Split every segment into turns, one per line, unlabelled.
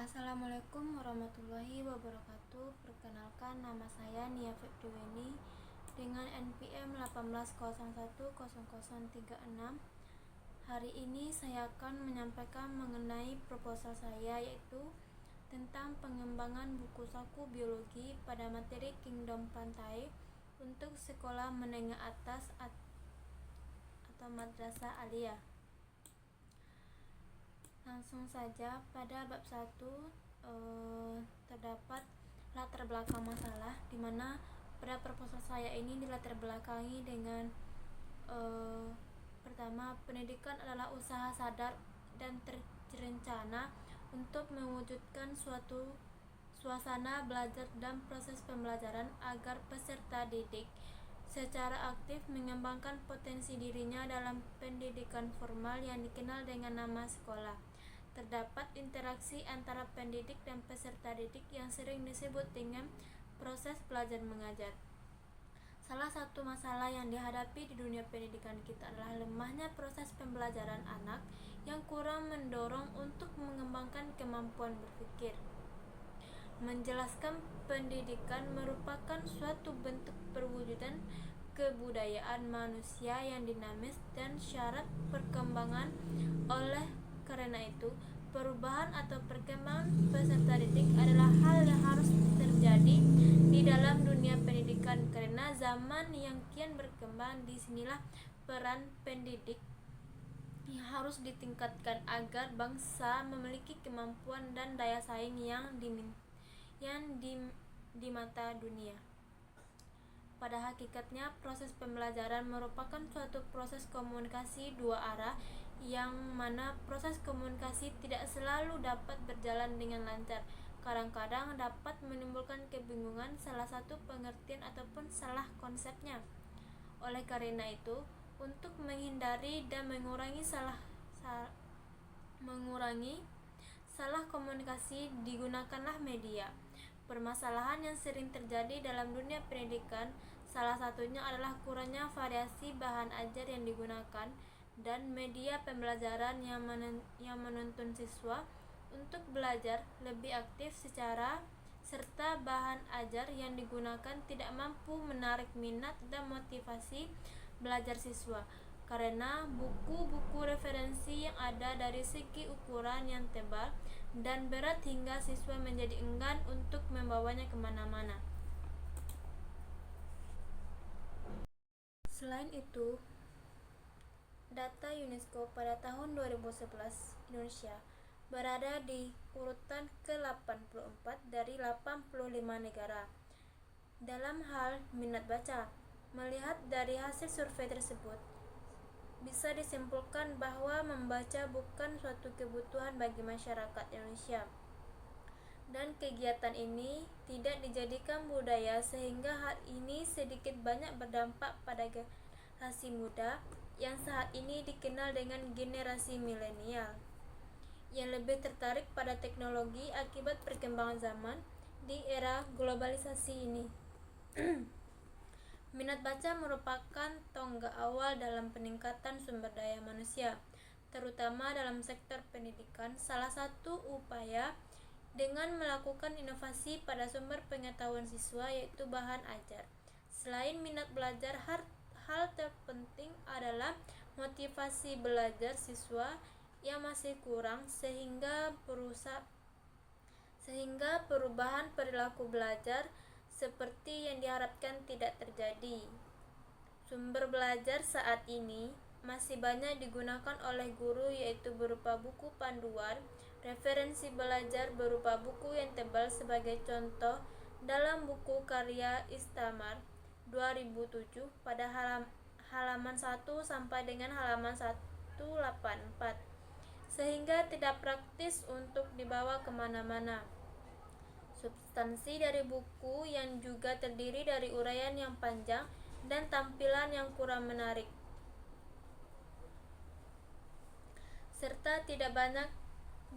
Assalamualaikum warahmatullahi wabarakatuh. Perkenalkan, nama saya Nia Febriweni dengan NPM 18010036. Hari ini saya akan menyampaikan mengenai proposal saya, yaitu tentang pengembangan buku saku biologi pada materi Kingdom Pantai untuk sekolah menengah atas atau madrasah aliyah. Langsung saja, pada bab 1 terdapat latar belakang masalah, di mana pada proposal saya ini dilatar belakangi dengan pertama, pendidikan adalah usaha sadar dan terencana untuk mewujudkan suatu suasana belajar dan proses pembelajaran agar peserta didik secara aktif mengembangkan potensi dirinya dalam pendidikan formal yang dikenal dengan nama sekolah. Terdapat interaksi antara pendidik dan peserta didik yang sering disebut dengan proses belajar mengajar. Salah satu masalah yang dihadapi di dunia pendidikan kita adalah lemahnya proses pembelajaran anak yang kurang mendorong untuk mengembangkan kemampuan berpikir. Menjelaskan pendidikan merupakan suatu bentuk perwujudan kebudayaan manusia yang dinamis dan syarat perkembangan. Oleh karena itu, perubahan atau perkembangan peserta didik adalah hal yang harus terjadi di dalam dunia pendidikan, karena zaman yang kian berkembang. Disinilah peran pendidik yang harus ditingkatkan agar bangsa memiliki kemampuan dan daya saing yang di mata dunia. Pada hakikatnya, proses pembelajaran merupakan suatu proses komunikasi dua arah, yang mana proses komunikasi tidak selalu dapat berjalan dengan lancar. Kadang-kadang dapat menimbulkan kebingungan salah satu pengertian ataupun salah konsepnya. Oleh karena itu, untuk menghindari dan mengurangi salah komunikasi, digunakanlah media. Permasalahan yang sering terjadi dalam dunia pendidikan salah satunya adalah kurangnya variasi bahan ajar yang digunakan dan media pembelajaran yang menuntun siswa untuk belajar lebih aktif serta bahan ajar yang digunakan tidak mampu menarik minat dan motivasi belajar siswa, karena buku-buku referensi yang ada dari segi ukuran yang tebal dan berat hingga siswa menjadi enggan untuk membawanya kemana-mana. Selain itu, data UNESCO pada tahun 2011, Indonesia berada di urutan ke-84 dari 85 negara dalam hal minat baca. Melihat dari hasil survei tersebut, bisa disimpulkan bahwa membaca bukan suatu kebutuhan bagi masyarakat Indonesia, dan kegiatan ini tidak dijadikan budaya, sehingga hal ini sedikit banyak berdampak pada generasi muda yang saat ini dikenal dengan generasi milenial, yang lebih tertarik pada teknologi akibat perkembangan zaman di era globalisasi ini. Minat baca merupakan tonggak awal dalam peningkatan sumber daya manusia, terutama dalam sektor pendidikan. Salah satu upaya dengan melakukan inovasi pada sumber pengetahuan siswa, yaitu bahan ajar. Selain minat belajar, hal terpenting adalah motivasi belajar siswa yang masih kurang, sehingga perubahan perilaku belajar seperti yang diharapkan tidak terjadi. Sumber belajar saat ini masih banyak digunakan oleh guru, yaitu berupa buku panduan, referensi belajar berupa buku yang tebal. Sebagai contoh, dalam buku karya Istamar 2007 pada halaman 1 sampai dengan halaman 184, sehingga tidak praktis untuk dibawa kemana-mana. Substansi dari buku yang juga terdiri dari uraian yang panjang dan tampilan yang kurang menarik, serta tidak banyak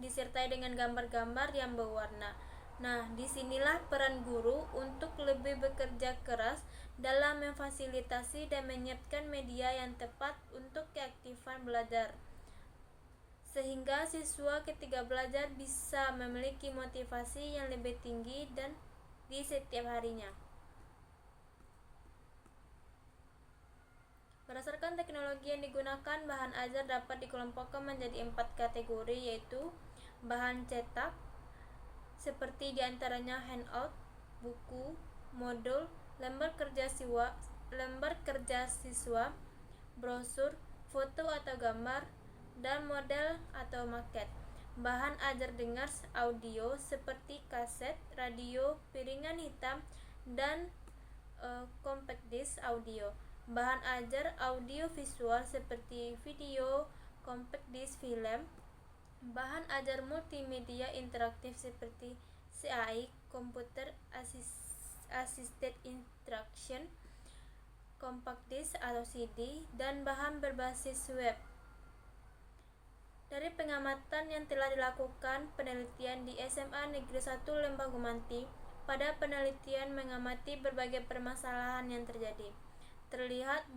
disertai dengan gambar-gambar yang berwarna. Nah, disinilah peran guru untuk lebih bekerja keras dalam memfasilitasi dan menyiapkan media yang tepat untuk keaktifan belajar. sehingga siswa ketika belajar bisa memiliki motivasi yang lebih tinggi dan di setiap harinya. Berdasarkan teknologi yang digunakan, bahan ajar dapat dikelompokkan menjadi 4 kategori, yaitu bahan cetak, seperti diantaranya handout, buku, modul, lembar kerja siswa, brosur, foto atau gambar, dan model atau maket. Bahan ajar dengar audio seperti kaset, radio, piringan hitam, dan compact disc audio. Bahan ajar audio visual seperti video, compact disc film. Bahan ajar multimedia interaktif seperti CAI, Computer Assisted Instruction, compact disc atau CD, dan bahan berbasis web. Dari pengamatan yang telah dilakukan penelitian di SMA Negeri 1 Lembah Gumanti, pada penelitian mengamati berbagai permasalahan yang terjadi, terlihat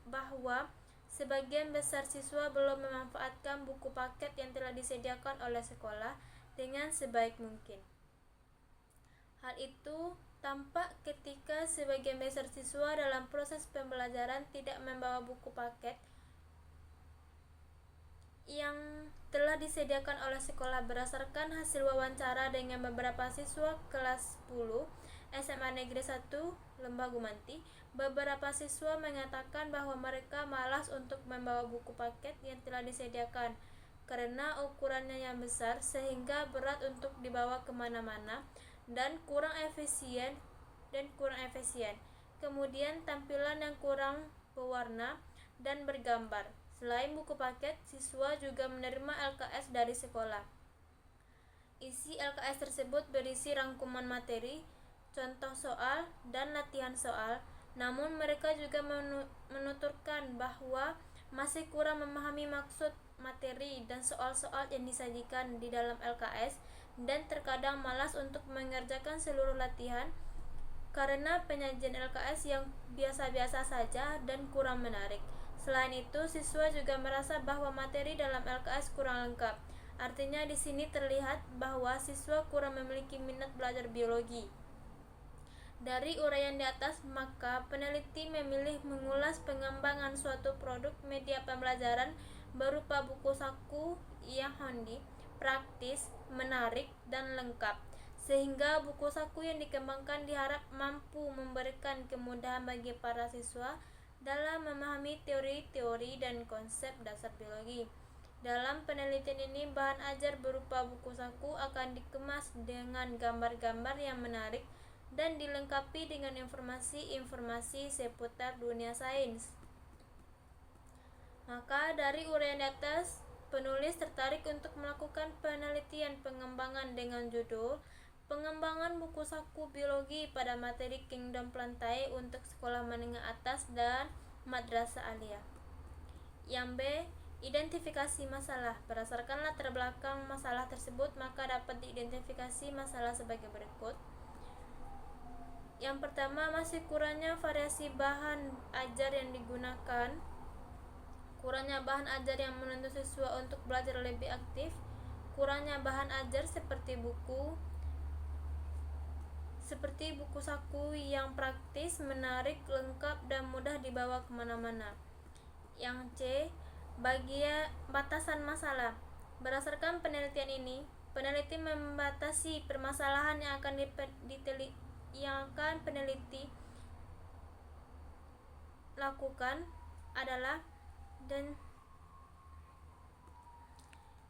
bahwa sebagian besar siswa belum memanfaatkan buku paket yang telah disediakan oleh sekolah dengan sebaik mungkin. Hal itu tampak ketika sebagian besar siswa dalam proses pembelajaran tidak membawa buku paket yang telah disediakan oleh sekolah. Berdasarkan hasil wawancara dengan beberapa siswa kelas 10 SMA Negeri 1 Lembah Gumanti, beberapa siswa mengatakan bahwa mereka malas untuk membawa buku paket yang telah disediakan karena ukurannya yang besar sehingga berat untuk dibawa kemana-mana dan kurang efisien. Kemudian tampilan yang kurang berwarna dan bergambar. Selain buku paket, siswa juga menerima LKS dari sekolah. Isi LKS tersebut berisi rangkuman materi, contoh soal, dan latihan soal. Namun mereka juga menuturkan bahwa masih kurang memahami maksud materi dan soal-soal yang disajikan di dalam LKS dan terkadang malas untuk mengerjakan seluruh latihan karena penyajian LKS yang biasa-biasa saja dan kurang menarik. Selain itu, siswa juga merasa bahwa materi dalam LKS kurang lengkap. Artinya di sini terlihat bahwa siswa kurang memiliki minat belajar biologi. Dari uraian di atas, maka peneliti memilih mengulas pengembangan suatu produk media pembelajaran berupa buku saku yang handy, praktis, menarik, dan lengkap. Sehingga buku saku yang dikembangkan diharap mampu memberikan kemudahan bagi para siswa dalam memahami teori-teori dan konsep dasar biologi. Dalam penelitian ini, bahan ajar berupa buku saku akan dikemas dengan gambar-gambar yang menarik dan dilengkapi dengan informasi-informasi seputar dunia sains. Maka dari uraian di atas, penulis tertarik untuk melakukan penelitian pengembangan dengan judul Pengembangan buku saku biologi pada materi Kingdom Plantae untuk sekolah menengah atas dan madrasah aliyah. Yang B. Identifikasi masalah. Berdasarkan latar belakang masalah tersebut, maka dapat diidentifikasi masalah sebagai berikut. Yang pertama, masih kurangnya variasi bahan ajar yang digunakan. Kurangnya bahan ajar yang menuntut siswa untuk belajar lebih aktif. Kurangnya bahan ajar seperti buku saku yang praktis, menarik, lengkap, dan mudah dibawa kemana-mana. Yang C. Batasan masalah. Berdasarkan penelitian ini, peneliti membatasi permasalahan yang akan peneliti lakukan adalah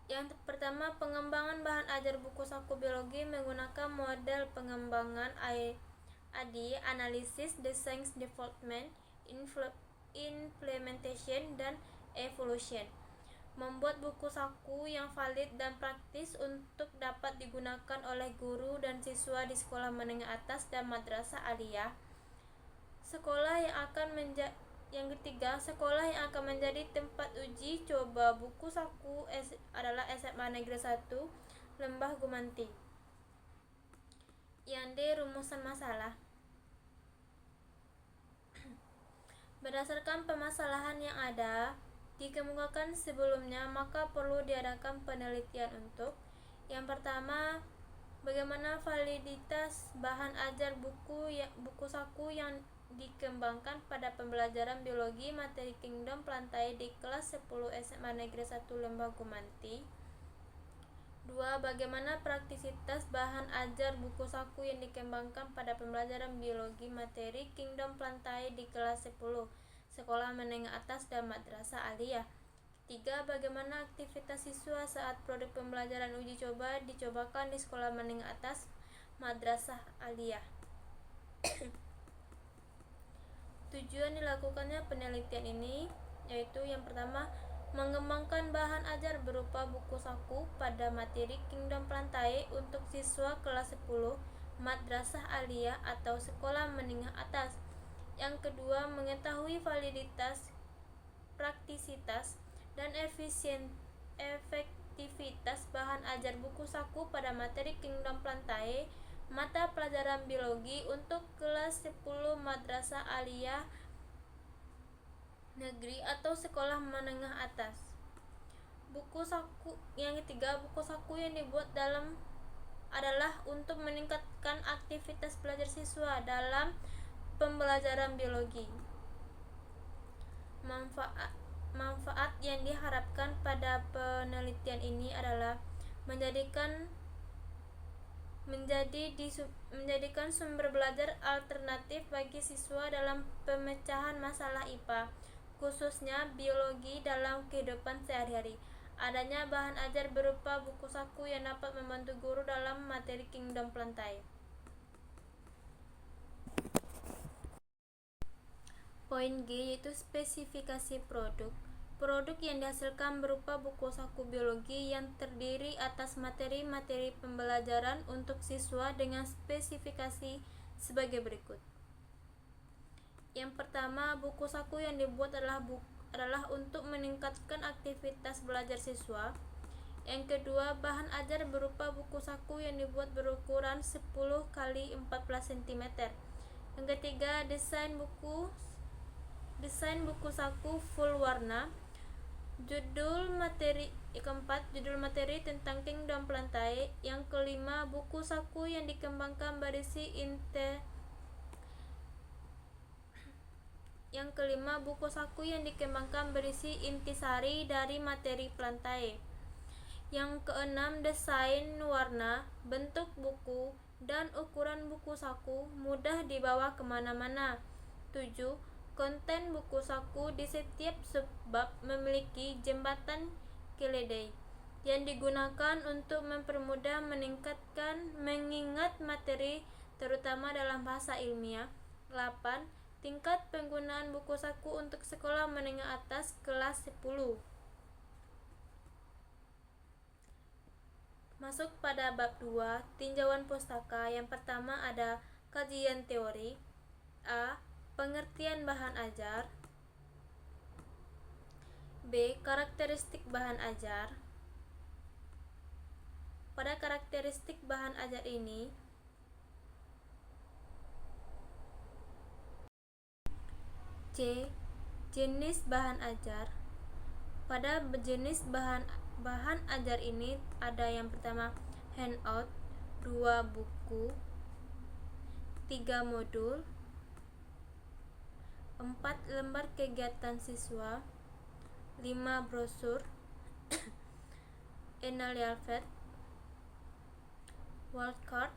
yang pertama, pengembangan bahan ajar buku saku biologi menggunakan model pengembangan AD, Analysis, Design, Development, Implementation, dan Evolution. Membuat buku saku yang valid dan praktis untuk dapat digunakan oleh guru dan siswa di sekolah menengah atas dan madrasah aliyah. Yang ketiga, sekolah yang akan menjadi tempat uji coba buku saku adalah SMA Negeri 1 Lembah Gumanti. Yang D. Rumusan masalah. Berdasarkan permasalahan yang ada, dikemukakan sebelumnya, maka perlu diadakan penelitian untuk yang pertama, bagaimana validitas bahan ajar buku saku yang dikembangkan pada pembelajaran biologi materi Kingdom Plantae di kelas 10 SMA Negeri 1 Lembah Gumanti. 2. Bagaimana praktisitas bahan ajar buku saku yang dikembangkan pada pembelajaran biologi materi Kingdom Plantae di kelas 10 Sekolah Menengah Atas dan Madrasah Aliyah. 3. Bagaimana aktivitas siswa saat produk pembelajaran uji coba dicobakan di Sekolah Menengah Atas Madrasah Aliyah. Tujuan dilakukannya penelitian ini yaitu yang pertama, mengembangkan bahan ajar berupa buku saku pada materi Kingdom Plantae untuk siswa kelas 10 Madrasah Aliyah atau Sekolah Menengah Atas. Yang kedua, mengetahui validitas, praktisitas, dan efektivitas bahan ajar buku saku pada materi Kingdom Plantae mata pelajaran biologi untuk kelas 10 Madrasah Aliyah Negeri atau Sekolah Menengah Atas. Buku saku yang ketiga, buku saku yang dibuat adalah untuk meningkatkan aktivitas belajar siswa dalam pembelajaran biologi. Manfaat yang diharapkan pada penelitian ini adalah menjadikan sumber belajar alternatif bagi siswa dalam pemecahan masalah IPA, khususnya biologi dalam kehidupan sehari-hari. Adanya bahan ajar berupa buku saku yang dapat membantu guru dalam materi Kingdom Plantae. Poin G yaitu spesifikasi produk. Produk yang dihasilkan berupa buku saku biologi yang terdiri atas materi-materi pembelajaran untuk siswa dengan spesifikasi sebagai berikut. Yang pertama, buku saku yang dibuat adalah untuk meningkatkan aktivitas belajar siswa. Yang kedua, bahan ajar berupa buku saku yang dibuat berukuran 10 x 14 cm. Yang ketiga, desain buku saku full warna. Keempat, judul materi tentang Kingdom Plantae. Yang kelima, buku saku yang dikembangkan berisi intisari dari materi Plantae. Yang keenam, desain, warna, bentuk buku, dan ukuran buku saku mudah dibawa kemana-mana. 7. Konten buku saku di setiap subbab memiliki jembatan keledai yang digunakan untuk mempermudah mengingat materi terutama dalam bahasa ilmiah. 8. Tingkat penggunaan buku saku untuk sekolah menengah atas kelas 10. Masuk pada bab 2, tinjauan pustaka. Yang pertama ada kajian teori. A. Pengertian bahan ajar. B. Karakteristik bahan ajar. Pada karakteristik bahan ajar ini, C. Jenis bahan ajar. Pada jenis bahan ajar ini ada yang pertama handout, 2 buku, 3 modul, 4 lembar kegiatan siswa, 5 brosur, enalialfet, wildcard,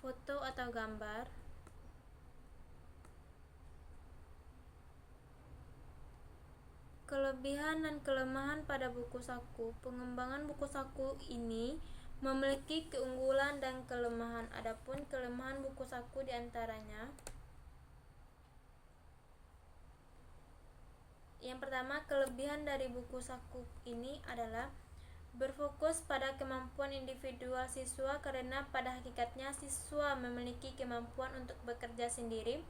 foto atau gambar. Kelebihan dan kelemahan pada buku saku. Pengembangan buku saku ini memiliki keunggulan dan kelemahan. Adapun kelemahan buku saku diantaranya, yang pertama, kelebihan dari buku saku ini adalah berfokus pada kemampuan individual siswa, karena pada hakikatnya siswa memiliki kemampuan untuk bekerja sendiri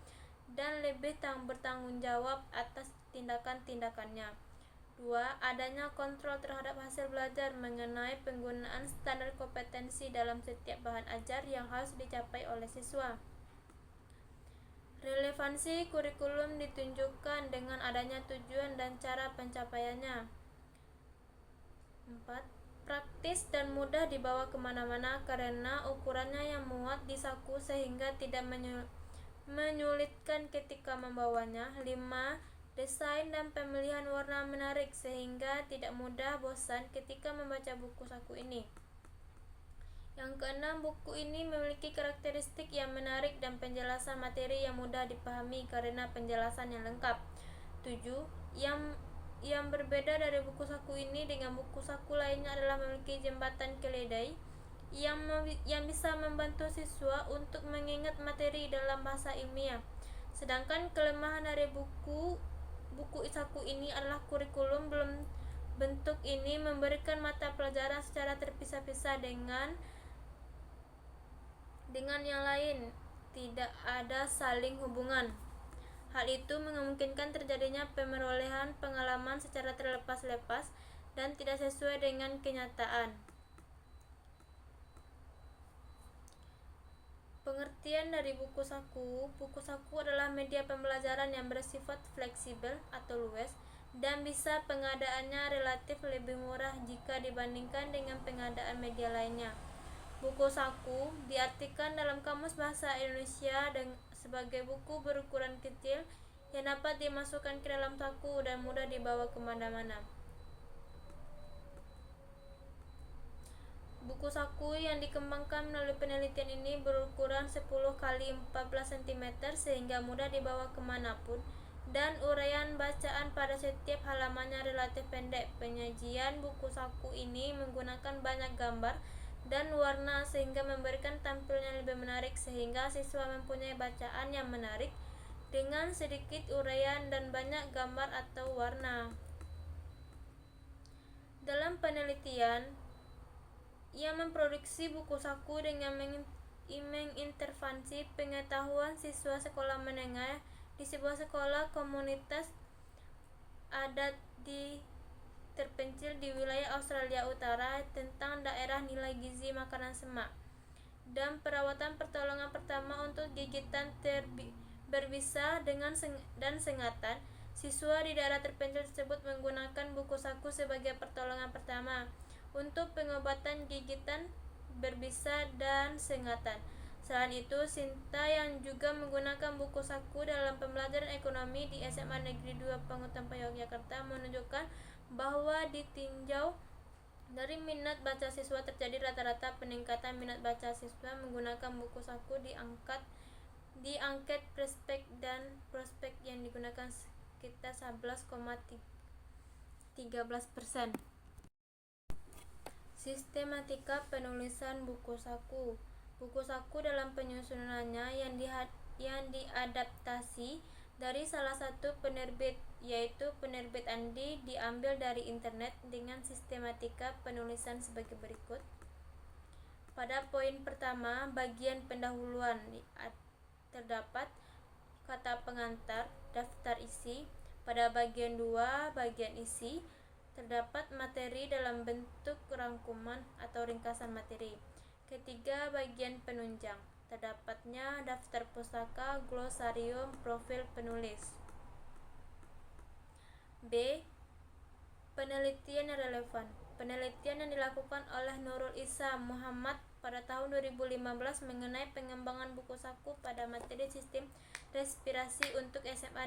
dan lebih bertanggung jawab atas tindakan-tindakannya. 2. Adanya kontrol terhadap hasil belajar mengenai penggunaan standar kompetensi dalam setiap bahan ajar yang harus dicapai oleh siswa. Relevansi kurikulum ditunjukkan dengan adanya tujuan dan cara pencapaiannya. 4. Praktis dan mudah dibawa kemana-mana karena ukurannya yang muat di saku sehingga tidak menyulitkan ketika membawanya. 5. Desain dan pemilihan warna menarik sehingga tidak mudah bosan ketika membaca buku saku ini. Yang keenam, buku ini memiliki karakteristik yang menarik dan penjelasan materi yang mudah dipahami karena penjelasan yang lengkap. 7. Yang berbeda dari buku saku ini dengan buku saku lainnya adalah memiliki jembatan keledai yang bisa membantu siswa untuk mengingat materi dalam bahasa ilmiah. Sedangkan kelemahan dari buku saku ini adalah kurikulum belum bentuk ini memberikan mata pelajaran secara terpisah-pisah dengan yang lain, tidak ada saling hubungan. Hal itu memungkinkan terjadinya pemerolehan pengalaman secara terlepas-lepas dan tidak sesuai dengan kenyataan. Pengertian dari buku saku adalah media pembelajaran yang bersifat fleksibel atau luas dan bisa pengadaannya relatif lebih murah jika dibandingkan dengan pengadaan media lainnya. Buku saku diartikan dalam Kamus Bahasa Indonesia sebagai buku berukuran kecil yang dapat dimasukkan ke dalam saku dan mudah dibawa kemana-mana. Buku saku yang dikembangkan melalui penelitian ini berukuran 10 x 14 cm sehingga mudah dibawa kemanapun, dan uraian bacaan pada setiap halamannya relatif pendek. Penyajian buku saku ini menggunakan banyak gambar dan warna sehingga memberikan tampilnya lebih menarik sehingga siswa mempunyai bacaan yang menarik dengan sedikit uraian dan banyak gambar atau warna. Dalam penelitian yang memproduksi buku saku dengan mengintervensi pengetahuan siswa sekolah menengah di sebuah sekolah komunitas adat terpencil di wilayah Australia Utara tentang daerah nilai gizi makanan semak dan perawatan pertolongan pertama untuk gigitan berbisa dan sengatan. Siswa di daerah terpencil tersebut menggunakan buku saku sebagai pertolongan pertama untuk pengobatan gigitan berbisa dan sengatan. Selain itu, Sinta yang juga menggunakan buku saku dalam pembelajaran ekonomi di SMA Negeri 2 Pangutampa Yogyakarta menunjukkan bahwa ditinjau dari minat baca siswa terjadi rata-rata peningkatan minat baca siswa menggunakan buku saku di angket prospek dan prospek yang digunakan sekitar 11,13%. Sistematika penulisan buku saku. Buku saku dalam penyusunannya yang diadaptasi dari salah satu penerbit, yaitu penerbit Andi, diambil dari internet dengan sistematika penulisan sebagai berikut. Pada poin pertama, bagian pendahuluan, terdapat kata pengantar, daftar isi. Pada bagian 2, bagian isi, terdapat materi dalam bentuk rangkuman atau ringkasan materi. Ketiga, bagian penunjang, terdapatnya daftar pustaka, glosarium, profil penulis. B. Penelitian yang relevan. Penelitian yang dilakukan oleh Nurul Isa Muhammad pada tahun 2015 mengenai pengembangan buku saku pada materi sistem respirasi untuk SMA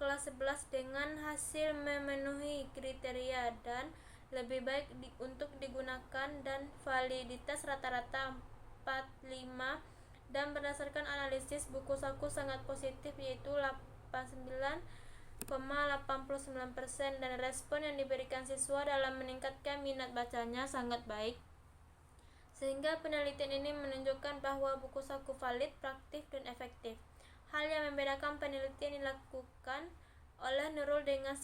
kelas 11 dengan hasil memenuhi kriteria dan lebih baik untuk digunakan dan validitas rata-rata 45, dan berdasarkan analisis buku saku sangat positif yaitu 89,89%, dan respon yang diberikan siswa dalam meningkatkan minat bacanya sangat baik, sehingga penelitian ini menunjukkan bahwa buku saku valid, praktis, dan efektif. Hal yang membedakan penelitian dilakukan oleh Nurul dengan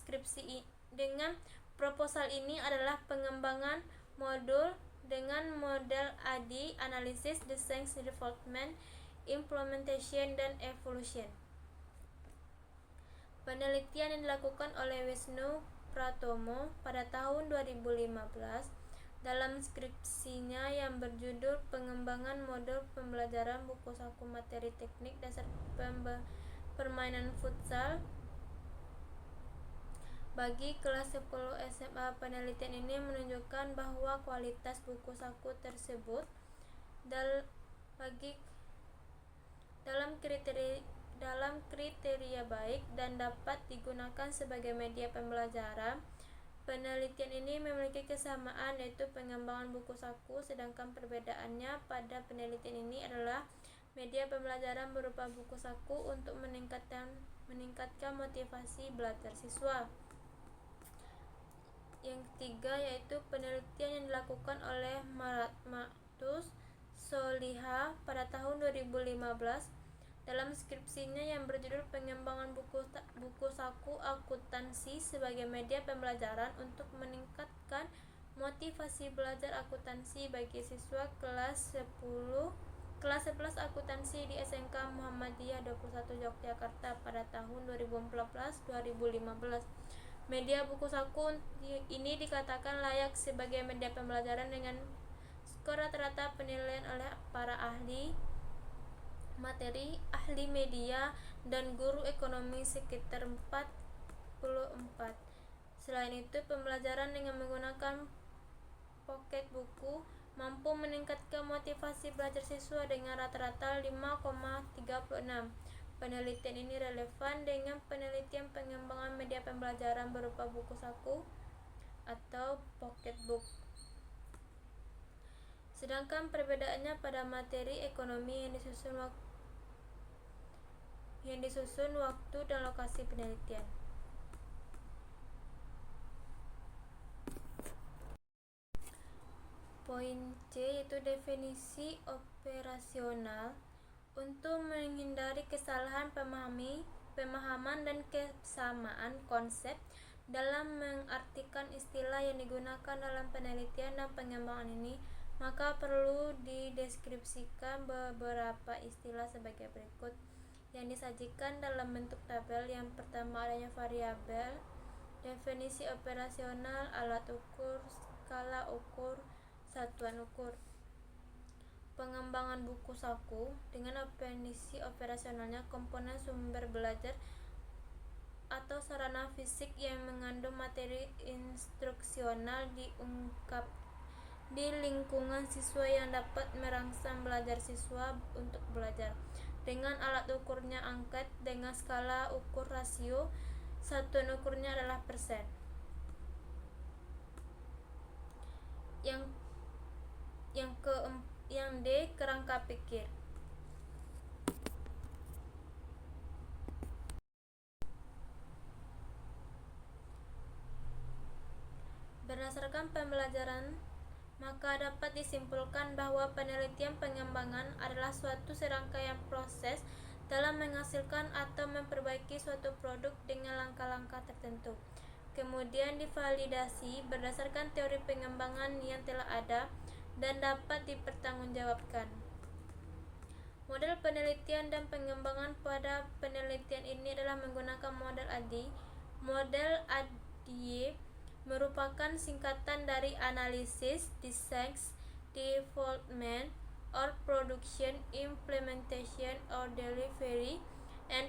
proposal ini adalah pengembangan modul dengan model ADI, Analysis, Design, Development, Implementation, dan Evolution. Penelitian yang dilakukan oleh Wisnu Pratomo pada tahun 2015 dalam skripsinya yang berjudul Pengembangan Modul Pembelajaran Buku Saku Materi Teknik Dasar permainan futsal. Bagi kelas 10 SMA, penelitian ini menunjukkan bahwa kualitas buku saku tersebut dalam kriteria baik dan dapat digunakan sebagai media pembelajaran. Penelitian ini memiliki kesamaan, yaitu pengembangan buku saku, sedangkan perbedaannya pada penelitian ini adalah media pembelajaran berupa buku saku untuk meningkatkan motivasi belajar siswa. Yang ketiga yaitu penelitian yang dilakukan oleh Maratmatus Soliha pada tahun 2015 dalam skripsinya yang berjudul Pengembangan buku saku akuntansi sebagai media pembelajaran untuk meningkatkan motivasi belajar akuntansi bagi siswa kelas 11 akuntansi di SMK Muhammadiyah 21 Yogyakarta pada tahun 2014-2015. Media buku saku ini dikatakan layak sebagai media pembelajaran dengan skor rata-rata penilaian oleh para ahli materi, ahli media, dan guru ekonomi sekitar 44. Selain itu, pembelajaran dengan menggunakan pocket buku mampu meningkatkan motivasi belajar siswa dengan rata-rata 5,36. Penelitian ini relevan dengan penelitian pengembangan media pembelajaran berupa buku saku atau pocket book. Sedangkan perbedaannya pada materi ekonomi yang disusun waktu dan lokasi penelitian. Poin C yaitu definisi operasional. Untuk menghindari kesalahan pemahaman dan kesamaan konsep dalam mengartikan istilah yang digunakan dalam penelitian dan pengembangan ini, maka perlu dideskripsikan beberapa istilah sebagai berikut yang disajikan dalam bentuk tabel. Yang pertama, adanya variabel, definisi operasional, alat ukur, skala ukur, satuan ukur. Pengembangan buku saku dengan definisi operasionalnya komponen sumber belajar atau sarana fisik yang mengandung materi instruksional diungkap di lingkungan siswa yang dapat merangsang belajar siswa untuk belajar. Dengan alat ukurnya angket, dengan skala ukur rasio, satuan ukurnya adalah persen. Yang D, kerangka pikir. Berdasarkan pembelajaran, maka dapat disimpulkan bahwa penelitian pengembangan adalah suatu serangkaian proses dalam menghasilkan atau memperbaiki suatu produk dengan langkah-langkah tertentu. Kemudian divalidasi berdasarkan teori pengembangan yang telah ada dan dapat dipertanggungjawabkan. Model penelitian dan pengembangan pada penelitian ini adalah menggunakan model ADDIE. Model ADDIE merupakan singkatan dari Analysis, Design, Development, or Production, Implementation, or Delivery, and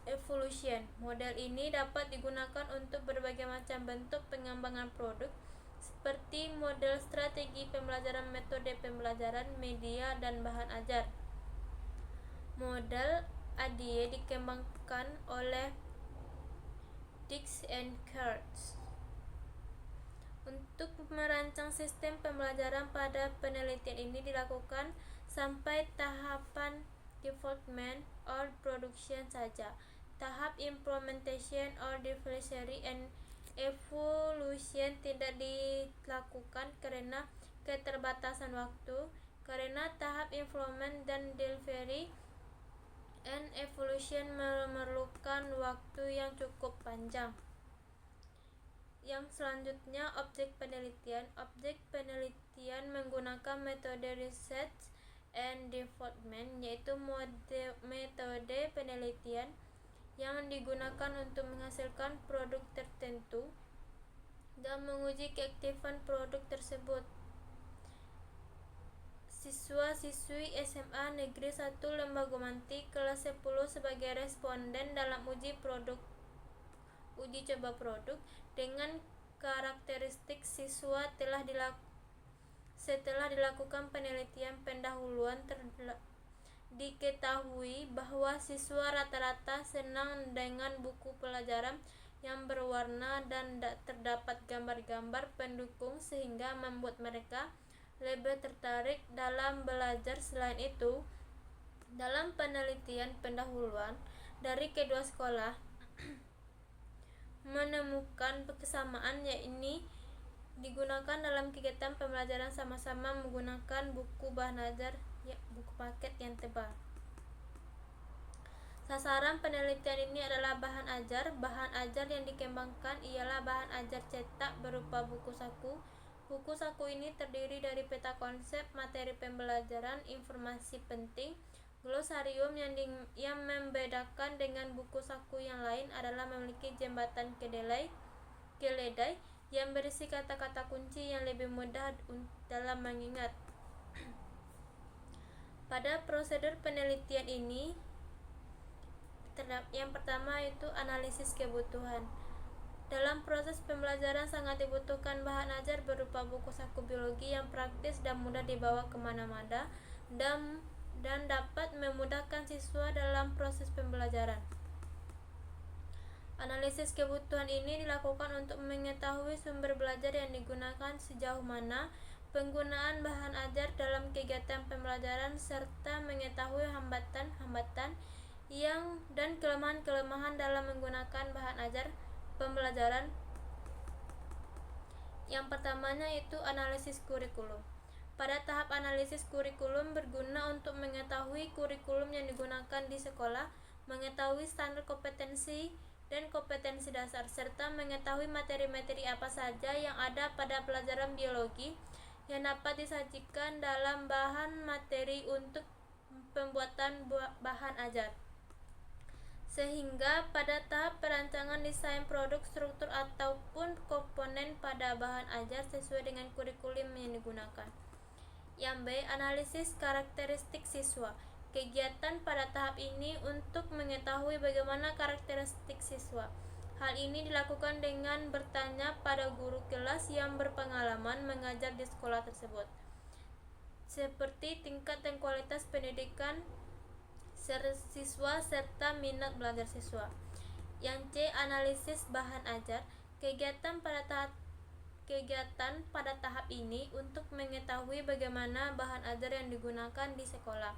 Evolution. Model ini dapat digunakan untuk berbagai macam bentuk pengembangan produk, seperti model strategi pembelajaran, metode pembelajaran, media, dan bahan ajar. Model ADDIE dikembangkan oleh Dix and Kurtz untuk merancang sistem pembelajaran. Pada penelitian ini dilakukan sampai tahapan development or production saja. Tahap implementation or delivery and evolution tidak dilakukan karena keterbatasan waktu. Karena tahap implement dan delivery and evolution memerlukan waktu yang cukup panjang. Yang selanjutnya, objek penelitian. Objek penelitian menggunakan metode research and development, yaitu metode penelitian yang digunakan untuk menghasilkan produk tertentu dan menguji keaktifan produk tersebut. siswa-siswi SMA Negeri 1 Lembah Gumanti kelas 10 sebagai responden dalam uji coba produk dengan karakteristik siswa setelah dilakukan penelitian pendahuluan diketahui bahwa siswa rata-rata senang dengan buku pelajaran yang berwarna dan terdapat gambar-gambar pendukung sehingga membuat mereka lebih tertarik dalam belajar. Selain itu, dalam penelitian pendahuluan dari kedua sekolah menemukan kesamaan, yakni digunakan dalam kegiatan pembelajaran sama-sama menggunakan buku paket yang tebal. Sasaran penelitian ini adalah bahan ajar. Bahan ajar yang dikembangkan ialah bahan ajar cetak berupa buku saku. Buku saku ini terdiri dari peta konsep, materi pembelajaran, informasi penting. Glosarium yang membedakan dengan buku saku yang lain adalah memiliki jembatan keledai yang berisi kata-kata kunci yang lebih mudah dalam mengingat. Pada prosedur penelitian ini, yang pertama itu analisis kebutuhan. Dalam proses pembelajaran sangat dibutuhkan bahan ajar berupa buku saku biologi yang praktis dan mudah dibawa kemana-mana dan dapat memudahkan siswa dalam proses pembelajaran. Analisis kebutuhan ini dilakukan untuk mengetahui sumber belajar yang digunakan, sejauh mana penggunaan bahan ajar dalam kegiatan pembelajaran, serta mengetahui hambatan-hambatan dan kelemahan-kelemahan dalam menggunakan bahan ajar pembelajaran. Yang pertamanya itu analisis kurikulum. Pada tahap analisis kurikulum berguna untuk mengetahui kurikulum yang digunakan di sekolah, mengetahui standar kompetensi dan kompetensi dasar, serta mengetahui materi-materi apa saja yang ada pada pelajaran biologi yang dapat disajikan dalam bahan materi untuk pembuatan bahan ajar. Sehingga pada tahap perancangan desain produk, struktur ataupun komponen pada bahan ajar sesuai dengan kurikulum yang digunakan. Yang B, analisis karakteristik siswa. Kegiatan pada tahap ini untuk mengetahui bagaimana karakteristik siswa. Hal ini dilakukan dengan bertanya pada guru kelas yang berpengalaman mengajar di sekolah tersebut, seperti tingkat dan kualitas pendidikan siswa serta minat belajar siswa. Yang C, analisis bahan ajar. Kegiatan pada tahap ini untuk mengetahui bagaimana bahan ajar yang digunakan di sekolah.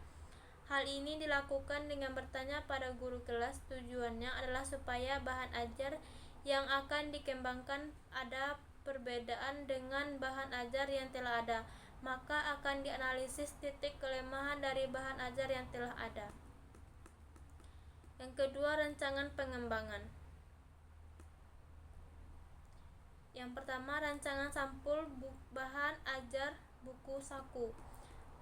Hal ini dilakukan dengan bertanya pada guru kelas. Tujuannya adalah supaya bahan ajar yang akan dikembangkan ada perbedaan dengan bahan ajar yang telah ada, maka akan dianalisis titik kelemahan dari bahan ajar yang telah ada. Yang kedua, rancangan pengembangan. Yang pertama, rancangan sampul bahan ajar buku saku.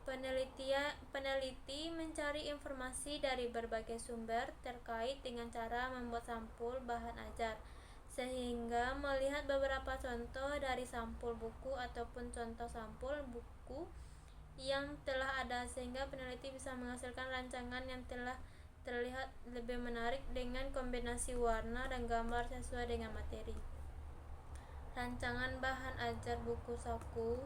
Peneliti mencari informasi dari berbagai sumber terkait dengan cara membuat sampul bahan ajar, sehingga melihat beberapa contoh dari sampul buku ataupun contoh sampul buku yang telah ada, sehingga peneliti bisa menghasilkan rancangan yang telah terlihat lebih menarik dengan kombinasi warna dan gambar sesuai dengan materi. Rancangan bahan ajar buku saku.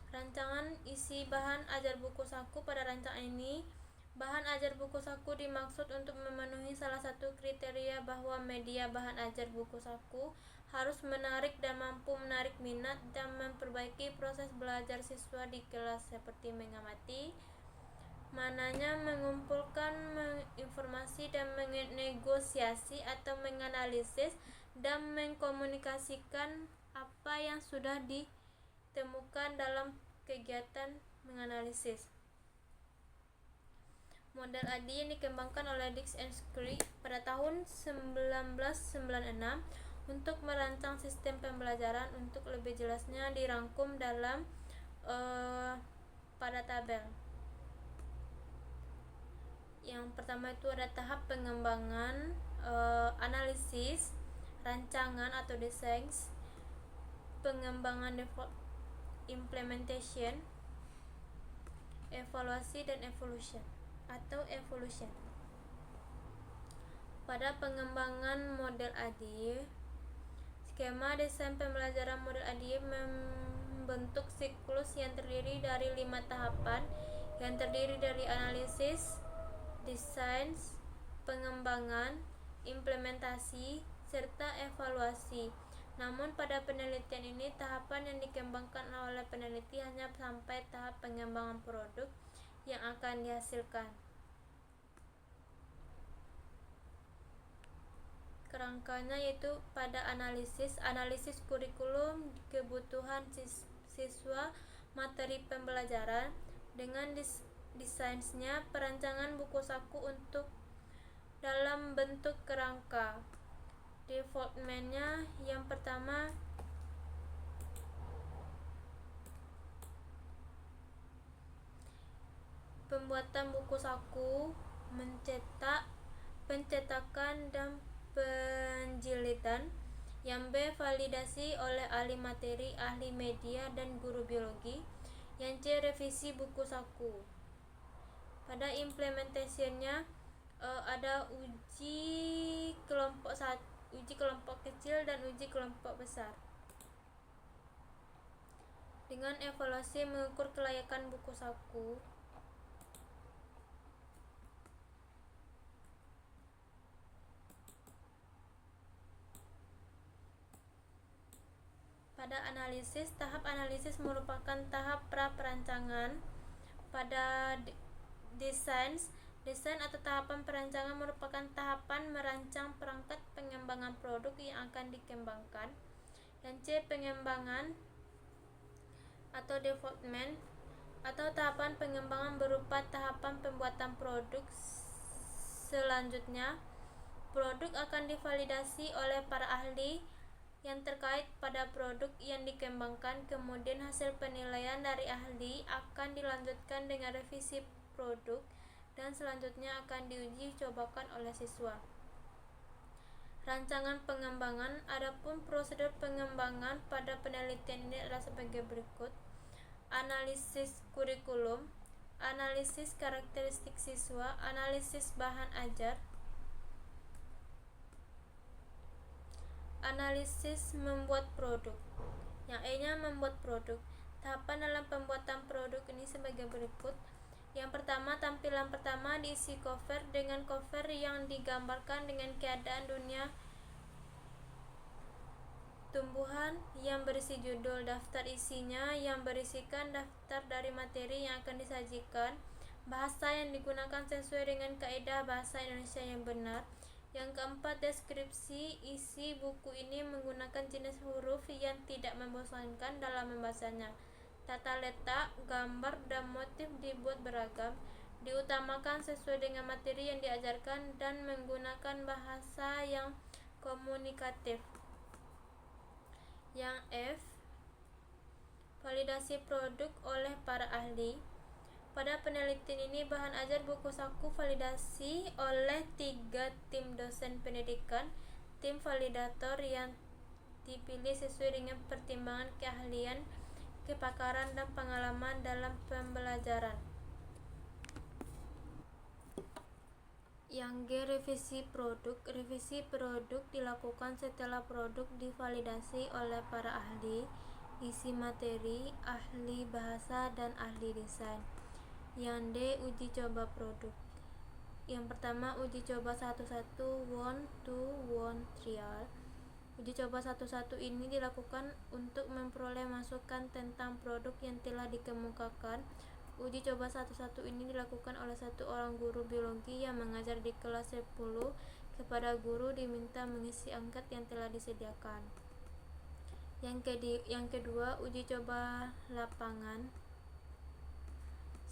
Rancangan isi bahan ajar buku saku. Pada rancangan ini, bahan ajar buku saku dimaksud untuk memenuhi salah satu kriteria bahwa media bahan ajar buku saku harus menarik dan mampu menarik minat dan memperbaiki proses belajar siswa di kelas, seperti mengamati, mananya, mengumpulkan informasi dan menegosiasi atau menganalisis dan mengkomunikasikan apa yang sudah ditemukan dalam kegiatan menganalisis. Model AD yang dikembangkan oleh Dix and Scree pada tahun 1996 untuk merancang sistem pembelajaran. Untuk lebih jelasnya dirangkum dalam pada tabel. Yang pertama itu ada tahap pengembangan, analisis, rancangan atau desain, pengembangan implementation, evaluasi, dan evolution. Pada pengembangan model ADY, skema desain pembelajaran model ADY membentuk siklus yang terdiri dari 5 tahapan yang terdiri dari analisis, desain, pengembangan, implementasi, serta evaluasi. Namun pada penelitian ini, tahapan yang dikembangkan oleh peneliti hanya sampai tahap pengembangan produk yang akan dihasilkan. Kerangkanya yaitu pada analisis kurikulum, kebutuhan siswa, materi pembelajaran, dengan desainnya, perancangan buku saku untuk dalam bentuk kerangka. Development-nya yang pertama pembuatan buku saku, pencetakan dan penjilitan. Yang B, validasi oleh ahli materi, ahli media, dan guru biologi. Yang C, revisi buku saku. Pada implementasinya ada uji kelompok kecil dan uji kelompok besar. Dengan evaluasi mengukur kelayakan buku saku. Pada analisis, tahap analisis merupakan tahap pra-perancangan. Pada desain atau tahapan perancangan merupakan tahapan merancang perangkat pengembangan produk yang akan dikembangkan. Yang C, pengembangan atau development atau tahapan pengembangan berupa tahapan pembuatan produk. Selanjutnya, produk akan divalidasi oleh para ahli yang terkait pada produk yang dikembangkan. Kemudian hasil penilaian dari ahli akan dilanjutkan dengan revisi produk dan selanjutnya akan diuji cobakan oleh siswa. Rancangan pengembangan. Adapun prosedur pengembangan pada penelitian ini adalah sebagai berikut: analisis kurikulum, analisis karakteristik siswa, analisis bahan ajar, analisis membuat produk. Yang E-nya membuat produk. Tahapan dalam pembuatan produk ini sebagai berikut. Yang pertama, tampilan pertama diisi cover dengan cover yang digambarkan dengan keadaan dunia tumbuhan yang berisi judul, daftar isinya yang berisikan daftar dari materi yang akan disajikan, bahasa yang digunakan sesuai dengan kaidah bahasa Indonesia yang benar. Yang keempat, deskripsi isi buku ini menggunakan jenis huruf yang tidak membosankan dalam membacanya. Tata letak, gambar, dan motif dibuat beragam, diutamakan sesuai dengan materi yang diajarkan, dan menggunakan bahasa yang komunikatif. Yang F, validasi produk oleh para ahli. Pada penelitian ini, bahan ajar buku saku validasi oleh 3 tim dosen pendidikan. Tim validator yang dipilih sesuai dengan pertimbangan keahlian, kepakaran, dan pengalaman dalam pembelajaran. Yang G, revisi produk. Revisi produk dilakukan setelah produk divalidasi oleh para ahli isi materi, ahli bahasa, dan ahli desain. Yang D, uji coba produk. Yang pertama, uji coba 1-1 1-1 trial. Uji coba 1-1 ini dilakukan untuk memperoleh masukan tentang produk yang telah dikemukakan. Uji coba 1-1 ini dilakukan oleh satu orang guru biologi yang mengajar di kelas 10. Kepada guru diminta mengisi angket yang telah disediakan. Yang kedua, uji coba lapangan.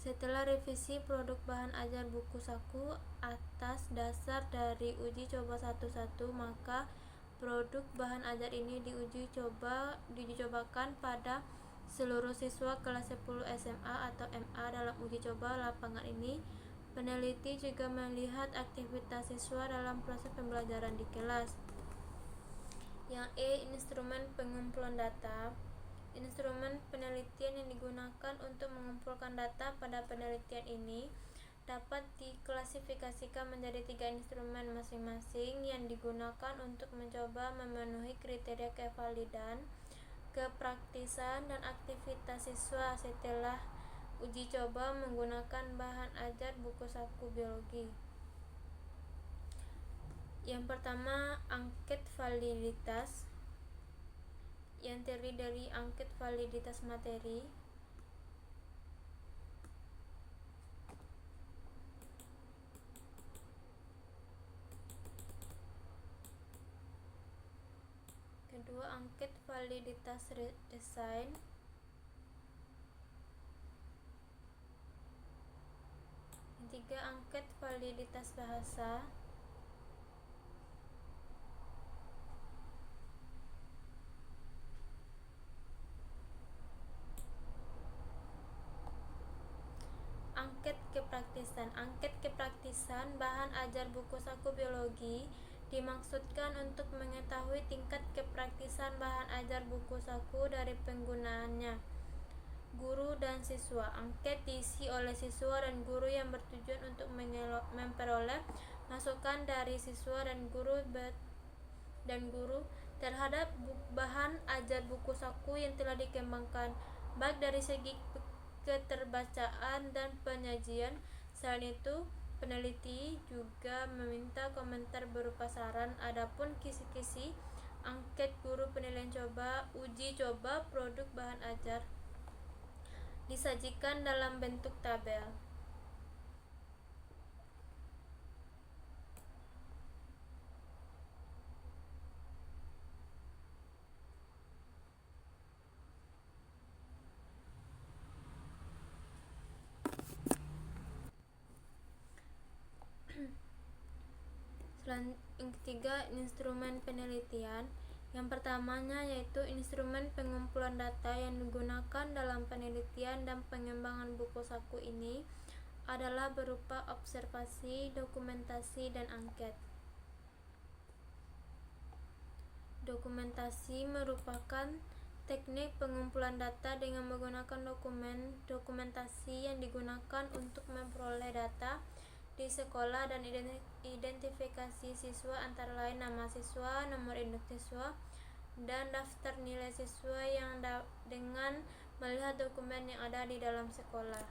Setelah revisi produk bahan ajar buku saku atas dasar dari uji coba 1-1, maka produk bahan ajar ini diuji-cobakan pada seluruh siswa kelas 10 SMA atau MA. Dalam uji coba lapangan ini, peneliti juga melihat aktivitas siswa dalam proses pembelajaran di kelas. Yang E, instrumen pengumpulan data. Instrumen penelitian yang digunakan untuk mengumpulkan data pada penelitian ini dapat diklasifikasikan menjadi 3 instrumen masing-masing yang digunakan untuk mencoba memenuhi kriteria kevalidan, kepraktisan, dan aktivitas siswa setelah uji coba menggunakan bahan ajar buku saku biologi. Yang pertama, angket validitas yang terdiri dari angket validitas materi, kedua angket validitas desain, ketiga angket validitas bahasa, angket kepraktisan bahan ajar buku saku biologi dimaksudkan untuk mengetahui tingkat kepraktisan bahan ajar buku saku dari penggunaannya guru dan siswa. Angket diisi oleh siswa dan guru yang bertujuan untuk memperoleh masukan dari siswa dan guru terhadap bahan ajar buku saku yang telah dikembangkan, baik dari segi keterbacaan dan penyajian. Selain itu, peneliti juga meminta komentar berupa saran. Adapun kisi-kisi angket guru penilaian uji coba produk bahan ajar disajikan dalam bentuk tabel. Yang ketiga, instrumen penelitian. Yang pertamanya yaitu instrumen pengumpulan data yang digunakan dalam penelitian dan pengembangan buku saku ini adalah berupa observasi, dokumentasi, dan angket. Dokumentasi merupakan teknik pengumpulan data dengan menggunakan dokumentasi yang digunakan untuk memperoleh data di sekolah dan identifikasi siswa, antara lain nama siswa, nomor induk siswa, dan daftar nilai siswa yang dengan melihat dokumen yang ada di dalam sekolah.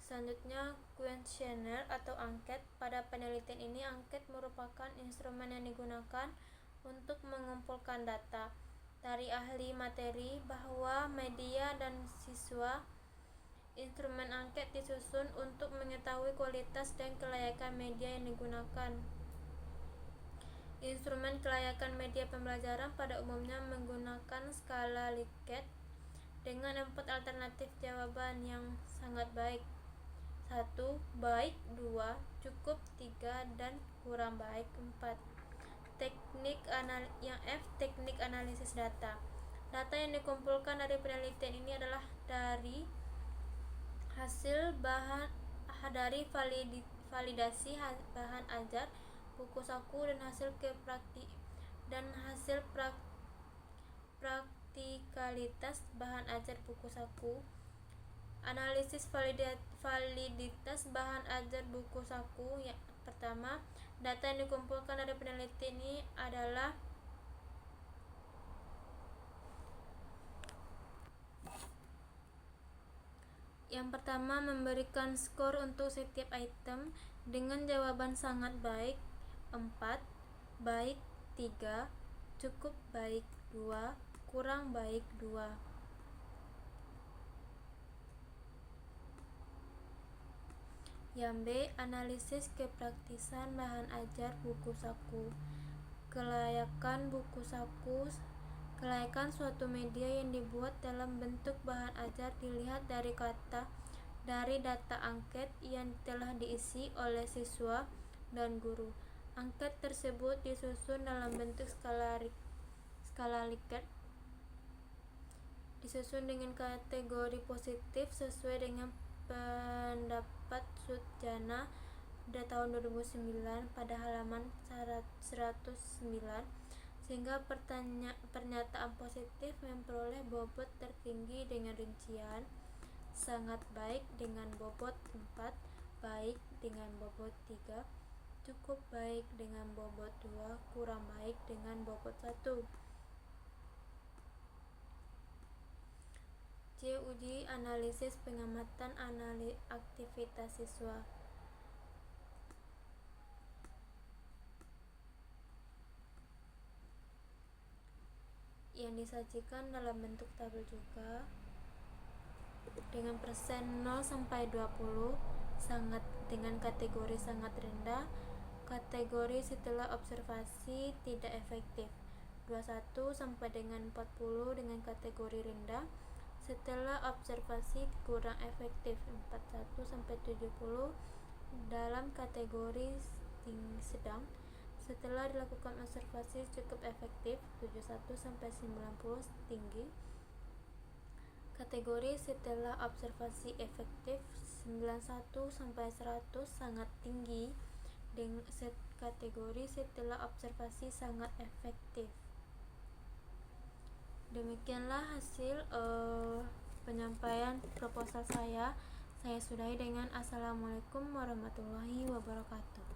Selanjutnya, kuesioner atau angket. Pada penelitian ini, angket merupakan instrumen yang digunakan untuk mengumpulkan data dari ahli materi bahwa media dan siswa. Instrumen angket disusun untuk mengetahui kualitas dan kelayakan media yang digunakan. Instrumen kelayakan media pembelajaran pada umumnya menggunakan skala Likert dengan 4 alternatif jawaban yang sangat baik: 1, baik; 2, cukup; 3, dan kurang baik; 4. Teknik analisis data. Data yang dikumpulkan dari penelitian ini adalah dari hasil validasi bahan ajar buku saku dan hasil praktikalitas bahan ajar buku saku. Analisis validitas bahan ajar buku saku. Yang pertama, data yang dikumpulkan dari penelitian ini adalah yang pertama, memberikan skor untuk setiap item dengan jawaban sangat baik 4, baik 3, cukup baik 2, kurang baik 2. Yang B, analisis kepraktisan bahan ajar buku saku. Kelayakan buku saku. Kelayakan suatu media yang dibuat dalam bentuk bahan ajar dilihat dari data angket yang telah diisi oleh siswa dan guru. Angket tersebut disusun dalam bentuk skala Likert, disusun dengan kategori positif sesuai dengan pendapat Sutjana pada tahun 2009 pada halaman 109. sehingga pernyataan positif memperoleh bobot tertinggi dengan rincian sangat baik dengan bobot 4, baik dengan bobot 3, cukup baik dengan bobot 2, kurang baik dengan bobot 1. C. Uji analisis pengamatan aktivitas siswa. Yang disajikan dalam bentuk tabel juga dengan persen 0 sampai 20 sangat dengan kategori sangat rendah, kategori setelah observasi tidak efektif 21 sampai dengan 40 dengan kategori rendah, setelah observasi kurang efektif 41 sampai 70 dalam kategori sedang, setelah dilakukan observasi cukup efektif 71 sampai 90 tinggi, kategori setelah observasi efektif 91 sampai 100 sangat tinggi, dengan kategori setelah observasi sangat efektif. Demikianlah hasil penyampaian proposal saya. Saya sudahi dengan Assalamualaikum warahmatullahi wabarakatuh.